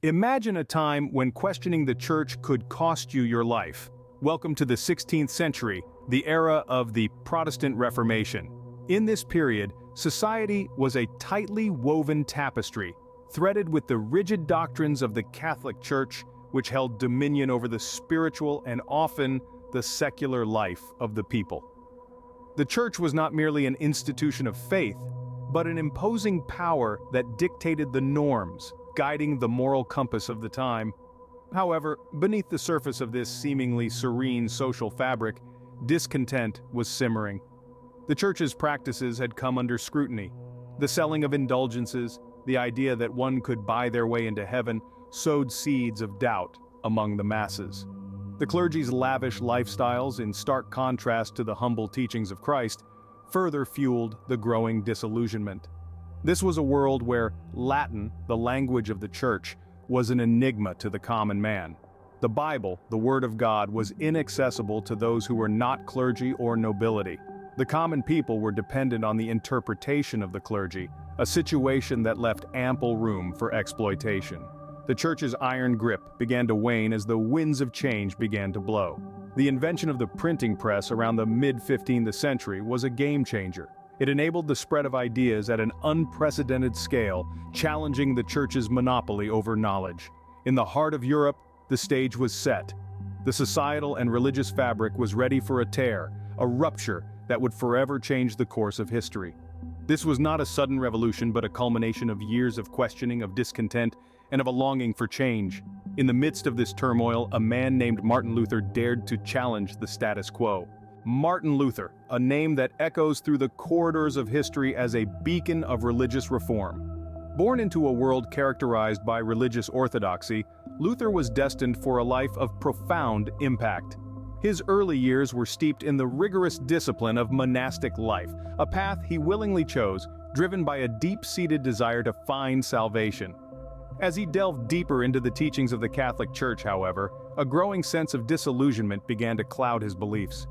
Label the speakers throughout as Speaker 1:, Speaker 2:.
Speaker 1: Imagine a time when questioning the church could cost you your life. Welcome to the 16th century, the era of the Protestant Reformation. In this period, society was a tightly woven tapestry, threaded with the rigid doctrines of the Catholic Church, which held dominion over the spiritual and often the secular life of the people. The church was not merely an institution of faith, but an imposing power that dictated the norms, guiding the moral compass of the time. However, beneath the surface of this seemingly serene social fabric, discontent was simmering. The church's practices had come under scrutiny. The selling of indulgences, the idea that one could buy their way into heaven, sowed seeds of doubt among the masses. The clergy's lavish lifestyles, in stark contrast to the humble teachings of Christ, further fueled the growing disillusionment. This was a world where Latin, the language of the church, was an enigma to the common man. The Bible, the Word of God, was inaccessible to those who were not clergy or nobility. The common people were dependent on the interpretation of the clergy, a situation that left ample room for exploitation. The church's iron grip began to wane as the winds of change began to blow. The invention of the printing press around the mid-15th century was a game changer. It enabled the spread of ideas at an unprecedented scale, challenging the church's monopoly over knowledge. In the heart of Europe, the stage was set. The societal and religious fabric was ready for a tear, a rupture that would forever change the course of history. This was not a sudden revolution but a culmination of years of questioning, of discontent, and of a longing for change. In the midst of this turmoil, a man named Martin Luther dared to challenge the status quo. Martin Luther, a name that echoes through the corridors of history as a beacon of religious reform. Born into a world characterized by religious orthodoxy, Luther was destined for a life of profound impact. His early years were steeped in the rigorous discipline of monastic life, a path he willingly chose, driven by a deep-seated desire to find salvation. As he delved deeper into the teachings of the Catholic Church, however, a growing sense of disillusionment began to cloud his beliefs.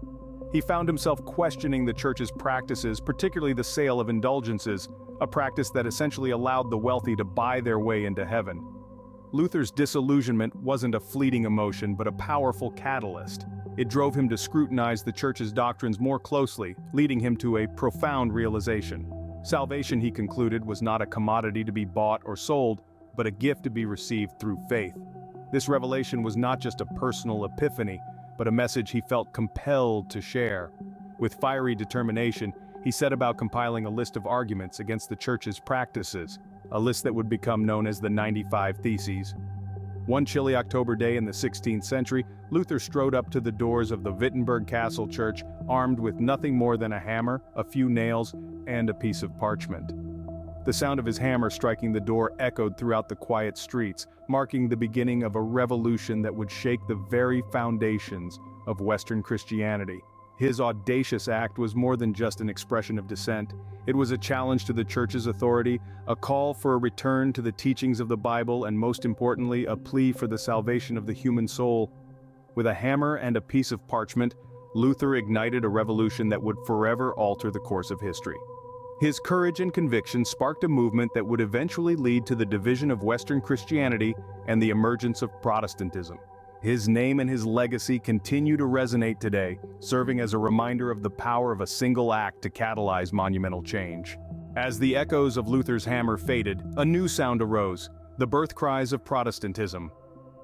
Speaker 1: He found himself questioning the church's practices, particularly the sale of indulgences, a practice that essentially allowed the wealthy to buy their way into heaven. Luther's disillusionment wasn't a fleeting emotion but a powerful catalyst. It drove him to scrutinize the church's doctrines more closely, leading him to a profound realization. Salvation, he concluded, was not a commodity to be bought or sold, but a gift to be received through faith. This revelation was not just a personal epiphany, but a message he felt compelled to share. With fiery determination, he set about compiling a list of arguments against the church's practices, a list that would become known as the 95 Theses. One chilly October day in the 16th century, Luther strode up to the doors of the Wittenberg Castle Church, armed with nothing more than a hammer, a few nails, and a piece of parchment. The sound of his hammer striking the door echoed throughout the quiet streets, marking the beginning of a revolution that would shake the very foundations of Western Christianity. His audacious act was more than just an expression of dissent. It was a challenge to the church's authority, a call for a return to the teachings of the Bible, and most importantly, a plea for the salvation of the human soul. With a hammer and a piece of parchment, Luther ignited a revolution that would forever alter the course of history. His courage and conviction sparked a movement that would eventually lead to the division of Western Christianity and the emergence of Protestantism. His name and his legacy continue to resonate today, serving as a reminder of the power of a single act to catalyze monumental change. As the echoes of Luther's hammer faded, a new sound arose, the birth cries of Protestantism.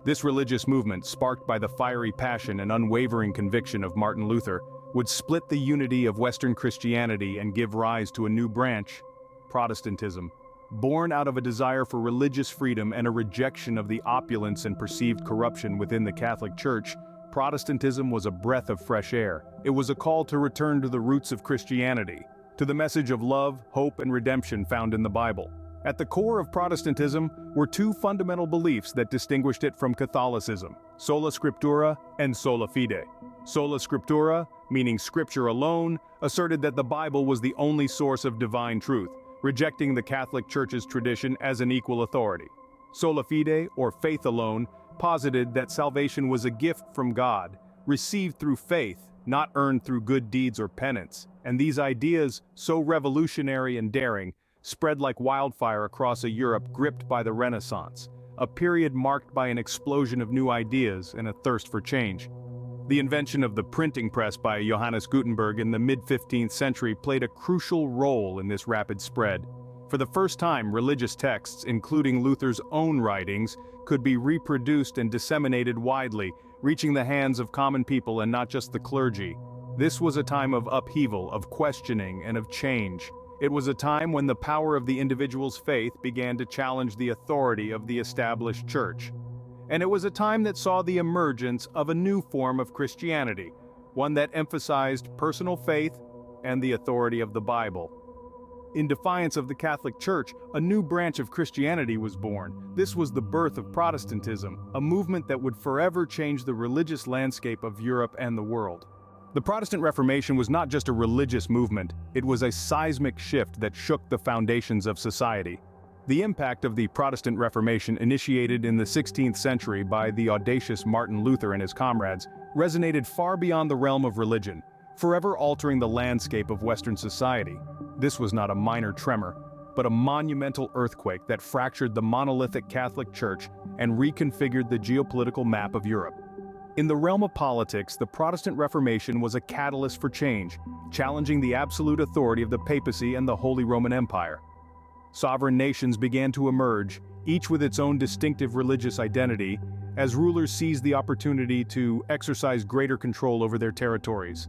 Speaker 1: This religious movement, sparked by the fiery passion and unwavering conviction of Martin Luther, would split the unity of Western Christianity and give rise to a new branch, Protestantism. Born out of a desire for religious freedom and a rejection of the opulence and perceived corruption within the Catholic Church, Protestantism was a breath of fresh air. It was a call to return to the roots of Christianity, to the message of love, hope, and redemption found in the Bible. At the core of Protestantism were two fundamental beliefs that distinguished it from Catholicism: sola scriptura and sola fide. Sola scriptura, meaning scripture alone, asserted that the Bible was the only source of divine truth, rejecting the Catholic Church's tradition as an equal authority. Sola fide, or faith alone, posited that salvation was a gift from God, received through faith, not earned through good deeds or penance. And these ideas, so revolutionary and daring, spread like wildfire across a Europe gripped by the Renaissance, a period marked by an explosion of new ideas and a thirst for change. The invention of the printing press by Johannes Gutenberg in the mid-15th century played a crucial role in this rapid spread. For the first time, religious texts, including Luther's own writings, could be reproduced and disseminated widely, reaching the hands of common people and not just the clergy. This was a time of upheaval, of questioning, and of change. It was a time when the power of the individual's faith began to challenge the authority of the established church. And it was a time that saw the emergence of a new form of Christianity, one that emphasized personal faith and the authority of the Bible. In defiance of the Catholic Church, a new branch of Christianity was born. This was the birth of Protestantism, a movement that would forever change the religious landscape of Europe and the world. The Protestant Reformation was not just a religious movement, it was a seismic shift that shook the foundations of society. The impact of the Protestant Reformation, initiated in the 16th century by the audacious Martin Luther and his comrades, resonated far beyond the realm of religion, forever altering the landscape of Western society. This was not a minor tremor, but a monumental earthquake that fractured the monolithic Catholic Church and reconfigured the geopolitical map of Europe. In the realm of politics, the Protestant Reformation was a catalyst for change, challenging the absolute authority of the papacy and the Holy Roman Empire. Sovereign nations began to emerge, each with its own distinctive religious identity, as rulers seized the opportunity to exercise greater control over their territories.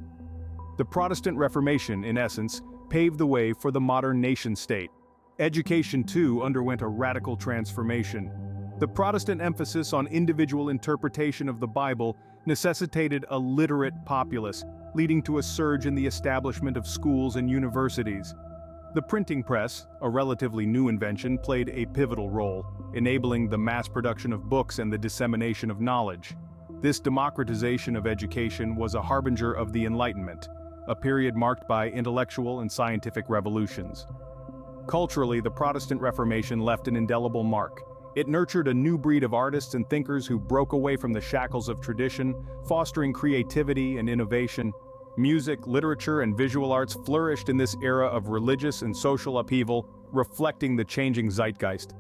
Speaker 1: The Protestant Reformation, in essence, paved the way for the modern nation-state. Education, too, underwent a radical transformation. The Protestant emphasis on individual interpretation of the Bible necessitated a literate populace, leading to a surge in the establishment of schools and universities. The printing press, a relatively new invention, played a pivotal role, enabling the mass production of books and the dissemination of knowledge. This democratization of education was a harbinger of the Enlightenment, a period marked by intellectual and scientific revolutions. Culturally, the Protestant Reformation left an indelible mark. It nurtured a new breed of artists and thinkers who broke away from the shackles of tradition, fostering creativity and innovation. Music, literature, and visual arts flourished in this era of religious and social upheaval, reflecting the changing zeitgeist.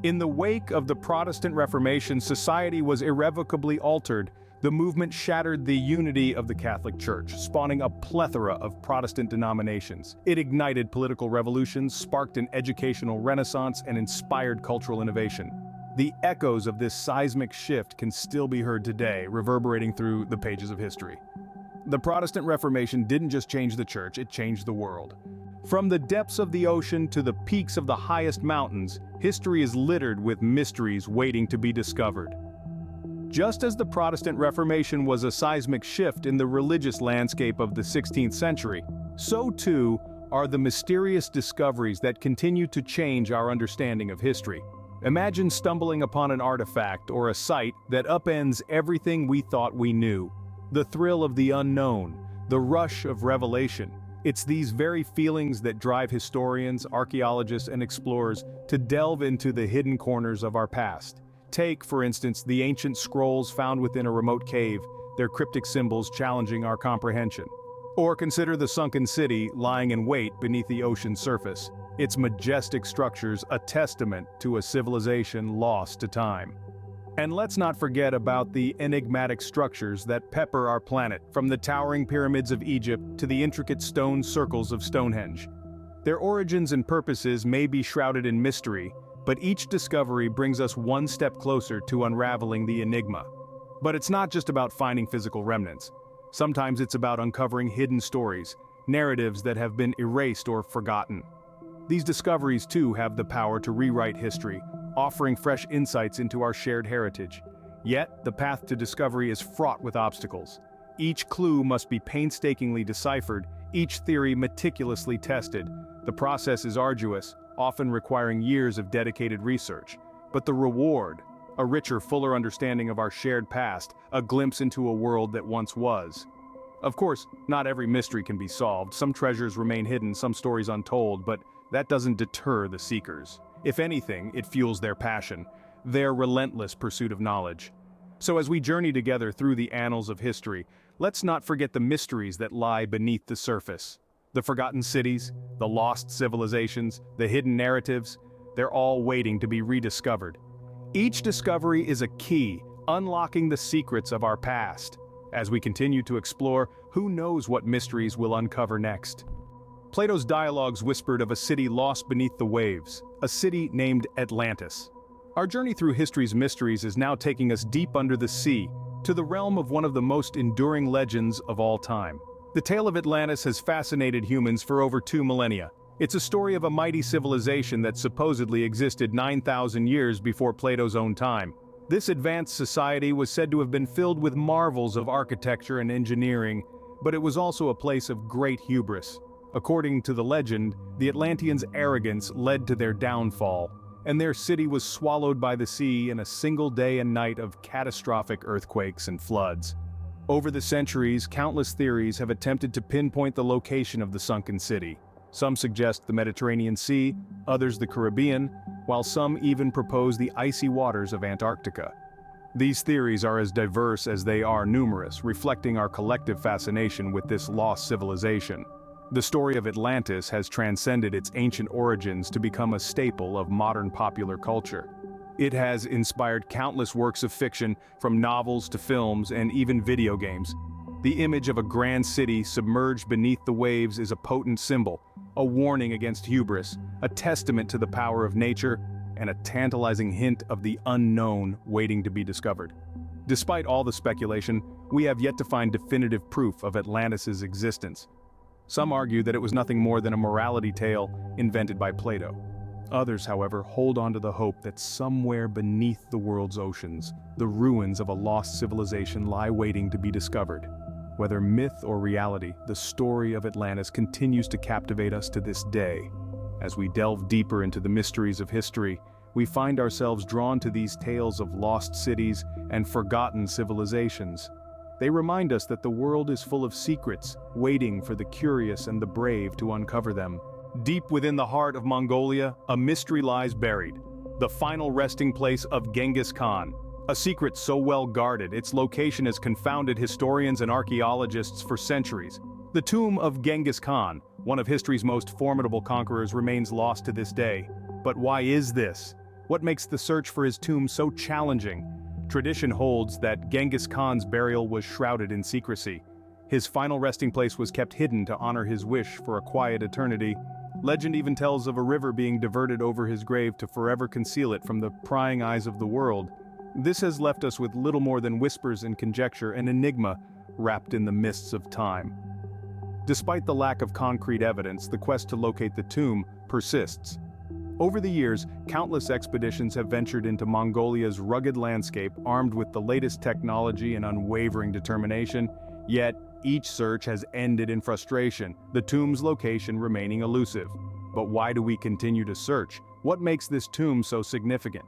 Speaker 1: In the wake of the Protestant Reformation, society was irrevocably altered. The movement shattered the unity of the Catholic Church, spawning a plethora of Protestant denominations. It ignited political revolutions, sparked an educational renaissance, and inspired cultural innovation. The echoes of this seismic shift can still be heard today, reverberating through the pages of history. The Protestant Reformation didn't just change the church, it changed the world. From the depths of the ocean to the peaks of the highest mountains, history is littered with mysteries waiting to be discovered. Just as the Protestant Reformation was a seismic shift in the religious landscape of the 16th century, so too are the mysterious discoveries that continue to change our understanding of history. Imagine stumbling upon an artifact or a site that upends everything we thought we knew. The thrill of the unknown, the rush of revelation. It's these very feelings that drive historians, archaeologists, and explorers to delve into the hidden corners of our past. Take, for instance, the ancient scrolls found within a remote cave, their cryptic symbols challenging our comprehension. Or consider the sunken city lying in wait beneath the ocean's surface, its majestic structures a testament to a civilization lost to time. And let's not forget about the enigmatic structures that pepper our planet, from the towering pyramids of Egypt to the intricate stone circles of Stonehenge. Their origins and purposes may be shrouded in mystery, but each discovery brings us one step closer to unraveling the enigma. But it's not just about finding physical remnants. Sometimes it's about uncovering hidden stories, narratives that have been erased or forgotten. These discoveries, too, have the power to rewrite history, offering fresh insights into our shared heritage. Yet, the path to discovery is fraught with obstacles. Each clue must be painstakingly deciphered, each theory meticulously tested. The process is arduous, often requiring years of dedicated research. But the reward, a richer, fuller understanding of our shared past, a glimpse into a world that once was. Of course, not every mystery can be solved. Some treasures remain hidden, some stories untold, but that doesn't deter the seekers. If anything, it fuels their passion, their relentless pursuit of knowledge. So as we journey together through the annals of history, let's not forget the mysteries that lie beneath the surface. The forgotten cities, the lost civilizations, the hidden narratives, they're all waiting to be rediscovered. Each discovery is a key, unlocking the secrets of our past. As we continue to explore, who knows what mysteries we'll uncover next. Plato's dialogues whispered of a city lost beneath the waves, a city named Atlantis. Our journey through history's mysteries is now taking us deep under the sea, to the realm of one of the most enduring legends of all time. The tale of Atlantis has fascinated humans for over 2 millennia. It's a story of a mighty civilization that supposedly existed 9,000 years before Plato's own time. This advanced society was said to have been filled with marvels of architecture and engineering, but it was also a place of great hubris. According to the legend, the Atlanteans' arrogance led to their downfall, and their city was swallowed by the sea in a single day and night of catastrophic earthquakes and floods. Over the centuries, countless theories have attempted to pinpoint the location of the sunken city. Some suggest the Mediterranean Sea, others the Caribbean, while some even propose the icy waters of Antarctica. These theories are as diverse as they are numerous, reflecting our collective fascination with this lost civilization. The story of Atlantis has transcended its ancient origins to become a staple of modern popular culture. It has inspired countless works of fiction, from novels to films and even video games. The image of a grand city submerged beneath the waves is a potent symbol, a warning against hubris, a testament to the power of nature, and a tantalizing hint of the unknown waiting to be discovered. Despite all the speculation, we have yet to find definitive proof of Atlantis' existence. Some argue that it was nothing more than a morality tale invented by Plato. Others, however, hold on to the hope that somewhere beneath the world's oceans, the ruins of a lost civilization lie waiting to be discovered. Whether myth or reality, the story of Atlantis continues to captivate us to this day. As we delve deeper into the mysteries of history, we find ourselves drawn to these tales of lost cities and forgotten civilizations. They remind us that the world is full of secrets, waiting for the curious and the brave to uncover them. Deep within the heart of Mongolia, a mystery lies buried: the final resting place of Genghis Khan. A secret so well guarded, its location has confounded historians and archaeologists for centuries. The tomb of Genghis Khan, one of history's most formidable conquerors, remains lost to this day. But why is this? What makes the search for his tomb so challenging? Tradition holds that Genghis Khan's burial was shrouded in secrecy. His final resting place was kept hidden to honor his wish for a quiet eternity. Legend even tells of a river being diverted over his grave to forever conceal it from the prying eyes of the world. This has left us with little more than whispers and conjecture, an enigma wrapped in the mists of time. Despite the lack of concrete evidence, the quest to locate the tomb persists. Over the years, countless expeditions have ventured into Mongolia's rugged landscape, armed with the latest technology and unwavering determination, yet each search has ended in frustration, the tomb's location remaining elusive. But why do we continue to search? What makes this tomb so significant?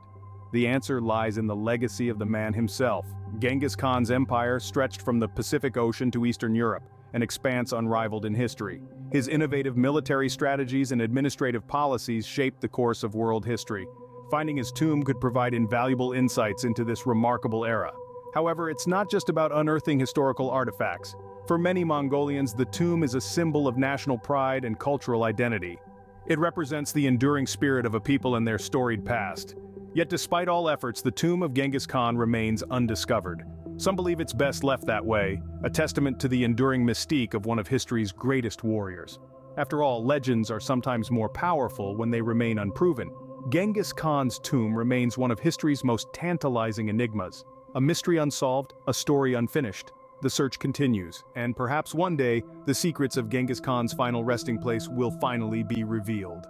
Speaker 1: The answer lies in the legacy of the man himself. Genghis Khan's empire stretched from the Pacific Ocean to Eastern Europe, an expanse unrivaled in history. His innovative military strategies and administrative policies shaped the course of world history. Finding his tomb could provide invaluable insights into this remarkable era. However, it's not just about unearthing historical artifacts. For many Mongolians, the tomb is a symbol of national pride and cultural identity. It represents the enduring spirit of a people and their storied past. Yet despite all efforts, the tomb of Genghis Khan remains undiscovered. Some believe it's best left that way, a testament to the enduring mystique of one of history's greatest warriors. After all, legends are sometimes more powerful when they remain unproven. Genghis Khan's tomb remains one of history's most tantalizing enigmas. A mystery unsolved, a story unfinished. The search continues, and perhaps one day, the secrets of Genghis Khan's final resting place will finally be revealed.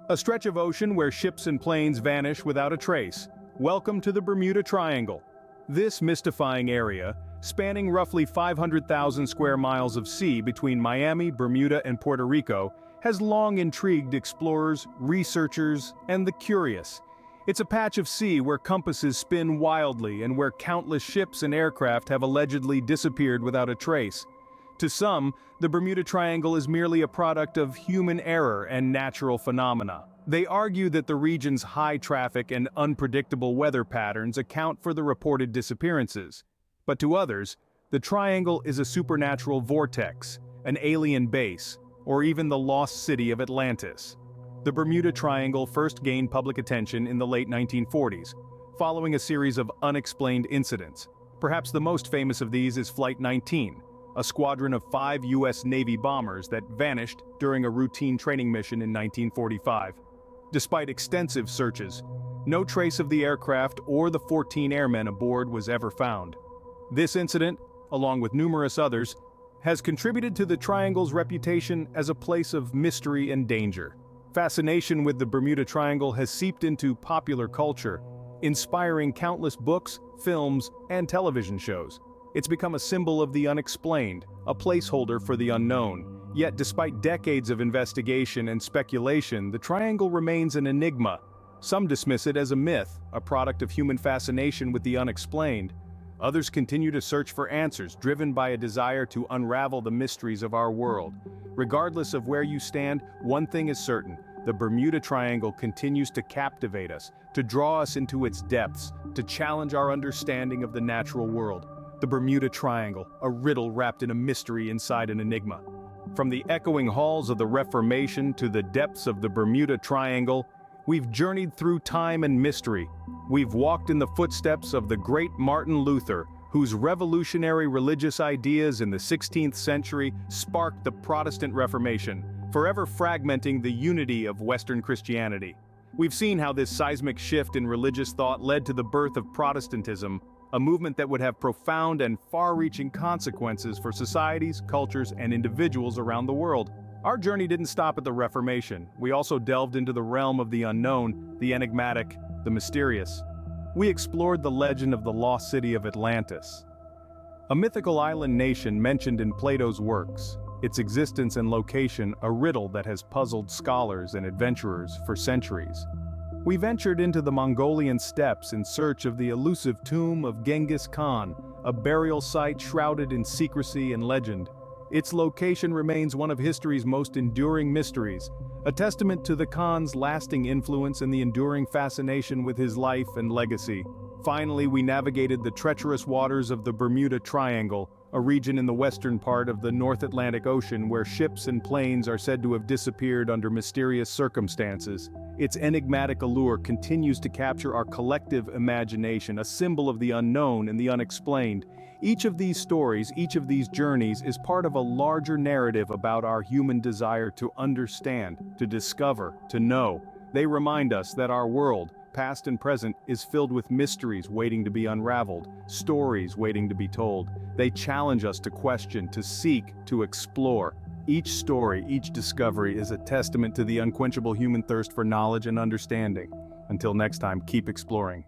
Speaker 1: A stretch of ocean where ships and planes vanish without a trace. Welcome to the Bermuda Triangle. This mystifying area, spanning roughly 500,000 square miles of sea between Miami, Bermuda, and Puerto Rico, has long intrigued explorers, researchers, and the curious. It's a patch of sea where compasses spin wildly and where countless ships and aircraft have allegedly disappeared without a trace. To some, the Bermuda Triangle is merely a product of human error and natural phenomena. They argue that the region's high traffic and unpredictable weather patterns account for the reported disappearances. But to others, the triangle is a supernatural vortex, an alien base, or even the lost city of Atlantis. The Bermuda Triangle first gained public attention in the late 1940s, following a series of unexplained incidents. Perhaps the most famous of these is Flight 19, a squadron of 5 U.S. Navy bombers that vanished during a routine training mission in 1945. Despite extensive searches, no trace of the aircraft or the 14 airmen aboard was ever found. This incident, along with numerous others, has contributed to the Triangle's reputation as a place of mystery and danger. Fascination with the Bermuda Triangle has seeped into popular culture, inspiring countless books, films, and television shows. It's become a symbol of the unexplained, a placeholder for the unknown. Yet despite decades of investigation and speculation, the Triangle remains an enigma. Some dismiss it as a myth, a product of human fascination with the unexplained. Others continue to search for answers, driven by a desire to unravel the mysteries of our world. Regardless of where you stand, one thing is certain: the Bermuda Triangle continues to captivate us, to draw us into its depths, to challenge our understanding of the natural world. The Bermuda Triangle, a riddle wrapped in a mystery inside an enigma. From the echoing halls of the Reformation to the depths of the Bermuda Triangle, we've journeyed through time and mystery. We've walked in the footsteps of the great Martin Luther, whose revolutionary religious ideas in the 16th century sparked the Protestant Reformation, forever fragmenting the unity of Western Christianity. We've seen how this seismic shift in religious thought led to the birth of Protestantism, a movement that would have profound and far-reaching consequences for societies, cultures, and individuals around the world. Our journey didn't stop at the Reformation. We also delved into the realm of the unknown, the enigmatic, the mysterious. We explored the legend of the lost city of Atlantis, a mythical island nation mentioned in Plato's works, its existence and location a riddle that has puzzled scholars and adventurers for centuries. We ventured into the Mongolian steppes in search of the elusive tomb of Genghis Khan, a burial site shrouded in secrecy and legend. Its location remains one of history's most enduring mysteries, a testament to the Khan's lasting influence and the enduring fascination with his life and legacy. Finally, we navigated the treacherous waters of the Bermuda Triangle, a region in the western part of the North Atlantic Ocean where ships and planes are said to have disappeared under mysterious circumstances. Its enigmatic allure continues to capture our collective imagination, a symbol of the unknown and the unexplained. Each of these stories, each of these journeys is part of a larger narrative about our human desire to understand, to discover, to know. They remind us that our world, past and present, is filled with mysteries waiting to be unraveled, stories waiting to be told. They challenge us to question, to seek, to explore. Each story, each discovery is a testament to the unquenchable human thirst for knowledge and understanding. Until next time, keep exploring.